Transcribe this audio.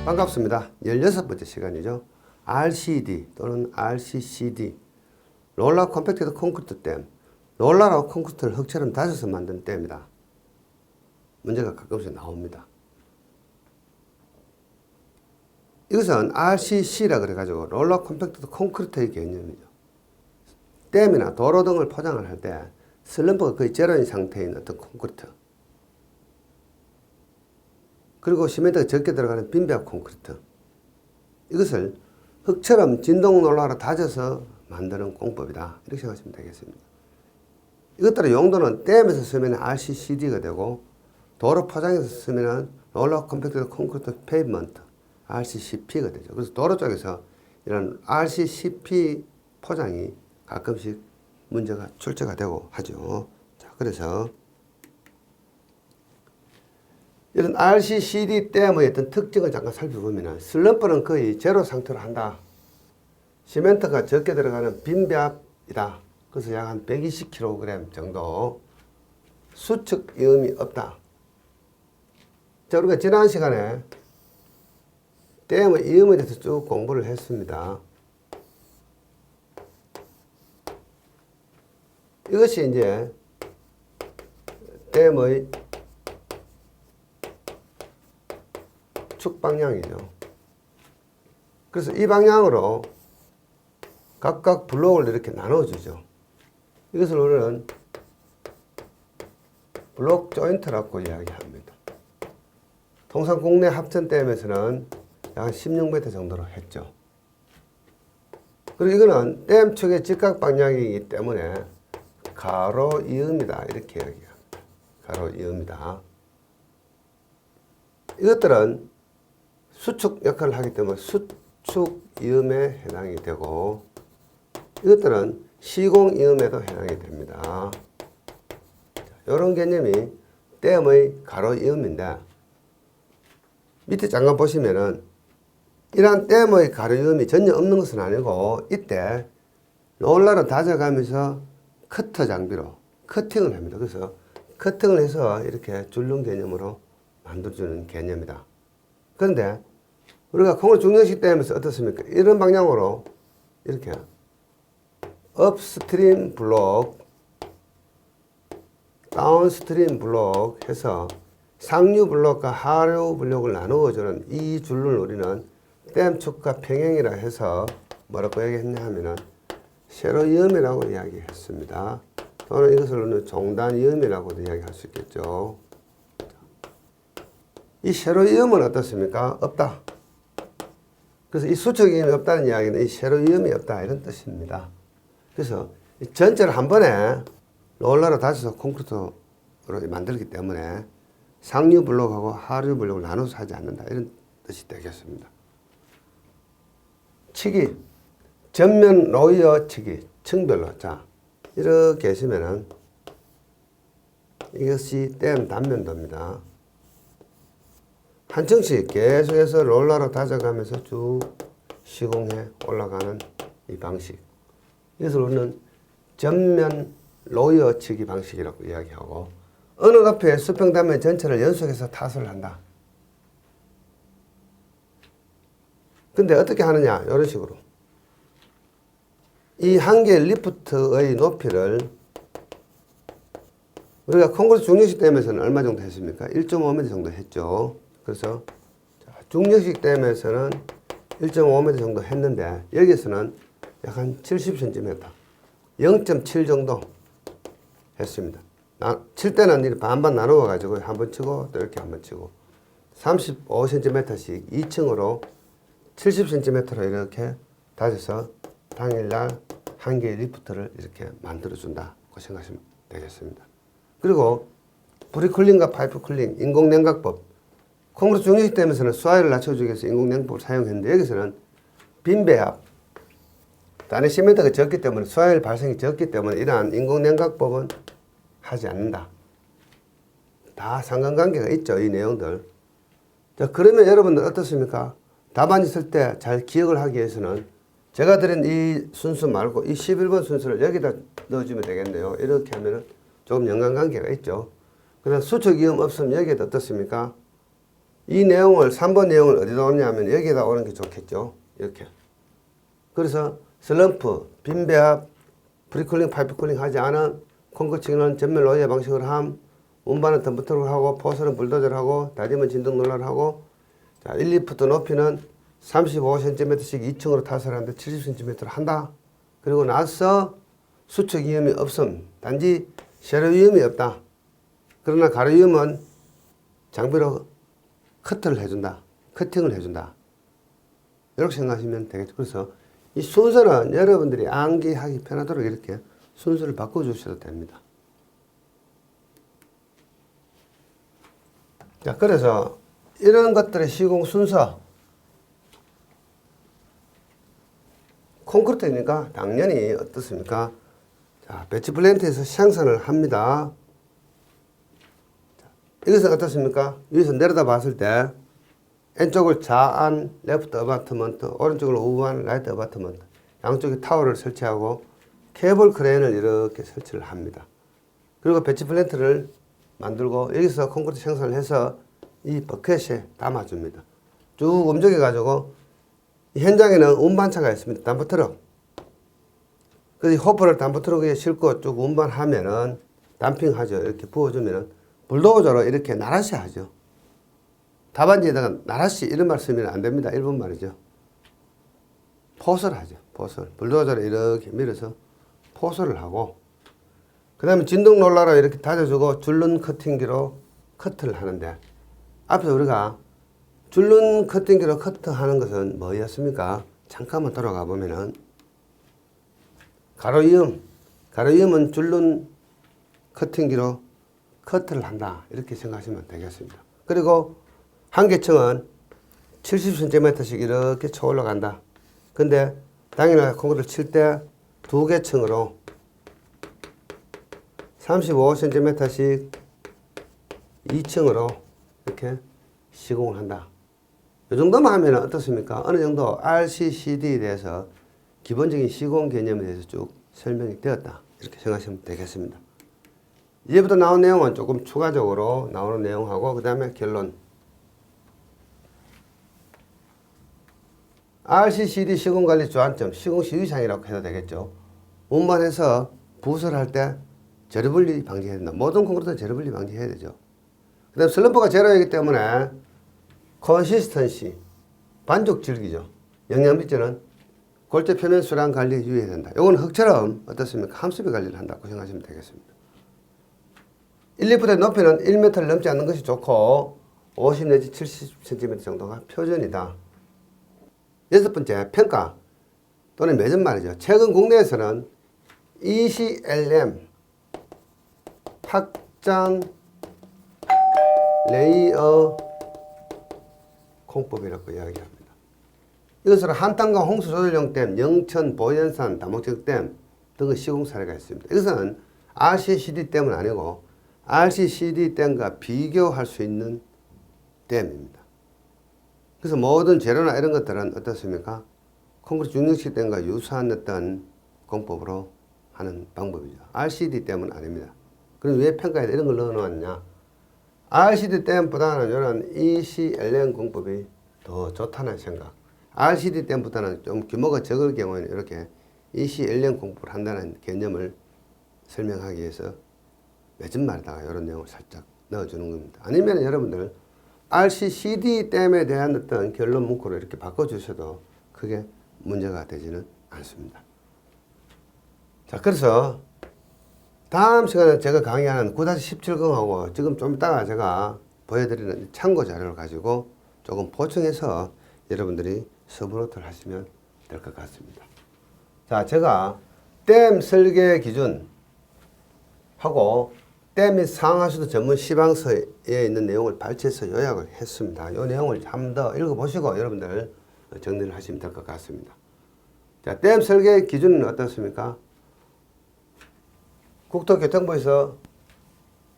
반갑습니다. 16번째 시간이죠. RCD 또는 RCCD 롤러 컴팩티드 콘크리트 댐. 롤러라고 콘크리트를 흙처럼 다져서 만든 댐이다. 문제가 가끔씩 나옵니다. 이것은 RCC라 그래가지고 롤러 컴팩티드 콘크리트의 개념이죠. 댐이나 도로 등을 포장을 할 때 슬럼프가 거의 제로인 상태인 어떤 콘크리트, 그리고 시멘트가 적게 들어가는 빈배합 콘크리트, 이것을 흙처럼 진동 롤러로 다져서 만드는 공법이다, 이렇게 생각하시면 되겠습니다. 이것들의 용도는 댐에서 쓰면 RCCD가 되고, 도로 포장에서 쓰면 롤러 컴팩티드 콘크리트 페이먼트 RCCP가 되죠. 그래서 도로 쪽에서 이런 RCCP 포장이 가끔씩 문제가 출제가 되고 하죠. 자, 그래서 이런 RCCD 댐의 어떤 특징을 잠깐 살펴보면 슬럼프는 거의 제로 상태로 한다. 시멘트가 적게 들어가는 빈배합이다. 그래서 약 한 120kg 정도. 수축 위험이 없다. 자, 우리가 지난 시간에 댐의 위험에 대해서 쭉 공부를 했습니다. 이것이 이제 댐의 축 방향이죠. 그래서 이 방향으로 각각 블록을 이렇게 나눠주죠. 이것을 우리는 블록 조인트라고 이야기합니다. 통상 국내 합천댐에서는 약 16m 정도로 했죠. 그리고 이거는 댐 축의 직각 방향이기 때문에 가로 이음이다, 이렇게 이야기합니다. 가로 이음이다. 이것들은 수축 역할을 하기 때문에 수축 이음에 해당이 되고, 이것들은 시공 이음에도 해당이 됩니다. 이런 개념이 댐의 가로 이음인데, 밑에 잠깐 보시면은 이러한 댐의 가로 이음이 전혀 없는 것은 아니고, 이때 롤러를 다져가면서 커터 장비로 커팅을 합니다. 그래서 커팅을 해서 이렇게 줄눈 개념으로 만들어주는 개념이다. 그런데 우리가 콘크리트 중력식 댐에서 어떻습니까? 이런 방향으로 이렇게 업스트림 블록, 다운스트림 블록 해서 상류 블록과 하류 블록을 나누어주는 이 줄을 우리는 댐 축과 평행이라 해서 뭐라고 얘기했냐 하면은 세로 이음이라고 이야기했습니다. 또는 이것을 우리는 종단 이음이라고도 이야기할 수 있겠죠. 이 세로 이음은 어떻습니까? 없다. 그래서 이 수축 이음이 없다는 이야기는 이 세로 이음이 없다, 이런 뜻입니다. 그래서 전체를 한 번에 롤러로 다져서 콘크리트로 만들기 때문에 상류 블록하고 하류 블록을 나눠서 하지 않는다, 이런 뜻이 되겠습니다. 치기, 전면 로이어 치기, 층별로. 자, 이렇게 하시면은 이것이 댐 단면도입니다. 한 층씩 계속해서 롤러로 다져가면서 쭉 시공해 올라가는 이 방식. 이것을 우리는 전면 로이어 치기 방식이라고 이야기하고, 어느 높이의 수평 단면 전체를 연속해서 타설을 한다. 근데 어떻게 하느냐? 이런 식으로. 이 한 개의 리프트의 높이를 우리가 콘크리트 중력식 댐에서는 얼마 정도 했습니까? 1.5m 정도 했죠. 그래서 중력식 댐에서는 1.5m 정도 했는데, 여기서는 약 한 70cm, 0.7 정도 했습니다. 칠 때는 이렇게 반반 나누어 가지고 한번 치고 또 이렇게 한번 치고 35cm씩 2층으로 70cm로 이렇게 다져서 당일날 한 개의 리프트를 이렇게 만들어준다고 생각하시면 되겠습니다. 그리고 브리쿨링과 파이프 쿨링, 인공냉각법. 콘크리트 중력식 댐에서는 수하율을 낮춰주기 위해서 인공냉각법을 사용했는데, 여기서는 빈배합, 단의 시멘트가 적기 때문에 수하율 발생이 적기 때문에 이러한 인공냉각법은 하지 않는다. 다 상관관계가 있죠, 이 내용들. 자, 그러면 여러분들 어떻습니까? 답안 있을 때 잘 기억을 하기 위해서는 제가 드린 이 순서 말고 이 11번 순서를 여기다 넣어주면 되겠네요. 이렇게 하면은 조금 연관관계가 있죠. 그래서 수축 이음 없으면 여기에도 어떻습니까? 이 내용을 3번 내용을 어디다 오냐면 여기에다 오는 게 좋겠죠. 이렇게. 그래서 슬럼프, 빈배합, 프리쿨링, 파이프쿨링 하지 않은 콘크리트는 전면 로이어 방식으로 함, 운반은 덤프트럭을 하고 포설은 불도저를 하고 다짐은 진동 롤러를 하고 자, 1, 2푸트 높이는 35cm씩 2층으로 타설하는데 70cm를 한다. 그리고 나서 수축 위험이 없음. 단지 쉐로 위험이 없다. 그러나 가로 위험은 장비로 커트를 해준다. 커팅을 해준다. 이렇게 생각하시면 되겠죠. 그래서 이 순서는 여러분들이 암기하기 편하도록 이렇게 순서를 바꿔주셔도 됩니다. 자, 그래서 이런 것들의 시공 순서. 콘크리트니까 당연히 어떻습니까? 자, 배치 플랜트에서 생산을 합니다. 자, 이것은 어떻습니까? 여기서 내려다 봤을 때 왼쪽을 좌안 레프트 어바트먼트, 오른쪽을 우안 라이트 어바트먼트, 양쪽에 타워를 설치하고 케이블 크레인을 이렇게 설치를 합니다. 그리고 배치 플랜트를 만들고 여기서 콘크리트 생산을 해서 이 버켓에 담아줍니다. 쭉 움직여 가지고 현장에는 운반차가 있습니다. 덤프트럭. 그래서 호퍼를 덤프트럭 위에 싣고 쭉 운반하면은 덤핑하죠. 이렇게 부어주면은 불도저로 이렇게 나라시 하죠. 답안지에다가 나라시 이런 말 쓰면 안 됩니다. 일본 말이죠. 포설 하죠. 포설. 불도저로 이렇게 밀어서 포설을 하고 그 다음에 진동 롤러로 이렇게 다져주고 줄눈 커팅기로 커트를 하는데 앞에서 우리가 줄눈 커팅기로 커트하는 것은 뭐였습니까? 잠깐만 돌아가 보면은 가로이음은 줄눈 커팅기로 커트를 한다. 이렇게 생각하시면 되겠습니다. 그리고 한계층은 70cm씩 이렇게 쳐 올라간다. 근데 당연히 콘크리트를 칠 때 두 개 층으로 35cm씩 2층으로 이렇게 시공을 한다. 이 정도만 하면 어떻습니까? 어느 정도 RCCD에 대해서 기본적인 시공 개념에 대해서 쭉 설명이 되었다. 이렇게 생각하시면 되겠습니다. 이제부터 나온 내용은 조금 추가적으로 나오는 내용하고 그 다음에 결론. RCCD 시공관리 주안점, 시공 시위상이라고 해도 되겠죠. 운반해서 부설할 때 재료분리 방지해야 된다. 모든 콘크리트는 재료분리 방지해야 되죠. 그 다음에 슬럼프가 제로이기 때문에 컨시스턴시, 반죽 질기죠. 영양비질은 골재 표면 수량 관리에 유의해야 된다. 이건 흙처럼 어떻습니까? 함수비 관리를 한다고 생각하시면 되겠습니다. 1, 2푸트의 높이는 1m를 넘지 않는 것이 좋고 50 내지 70cm 정도가 표준이다. 여섯 번째, 평가 또는 매점 말이죠. 최근 국내에서는 ECLM 확장 레이어 공법이라고 이야기합니다. 이것으로 한탄강 홍수 조절용 댐, 영천, 보현산, 다목적 댐 등의 시공 사례가 있습니다. 이것은 RCCD 댐은 아니고 RCCD 댐과 비교할 수 있는 댐입니다. 그래서 모든 재료나 이런 것들은 어떻습니까? 콘크리트 중력식 댐과 유사한 어떤 공법으로 하는 방법이죠. RCD 댐은 아닙니다. 그럼 왜 평가에 이런 걸 넣어놓았냐? RCD 댐보다는 이런 ECLM 공법이 더 좋다는 생각. RCD 댐보다는 좀 규모가 적을 경우에는 이렇게 ECLM 공법을 한다는 개념을 설명하기 위해서 매점말에다가 이런 내용을 살짝 넣어주는 겁니다. 아니면 여러분들 RCCD 댐에 대한 어떤 결론 문구를 이렇게 바꿔주셔도 크게 문제가 되지는 않습니다. 자, 그래서 다음 시간에 제가 강의하는 9-17강하고 지금 좀 이따가 제가 보여드리는 참고 자료를 가지고 조금 보충해서 여러분들이 서브노트를 하시면 될 것 같습니다. 자, 제가 댐 설계 기준 하고 댐 및 상하수도 전문 시방서에 있는 내용을 발췌해서 요약을 했습니다. 이 내용을 한 번 더 읽어보시고 여러분들 정리를 하시면 될 것 같습니다. 자, 댐 설계 기준은 어떻습니까? 국토교통부에서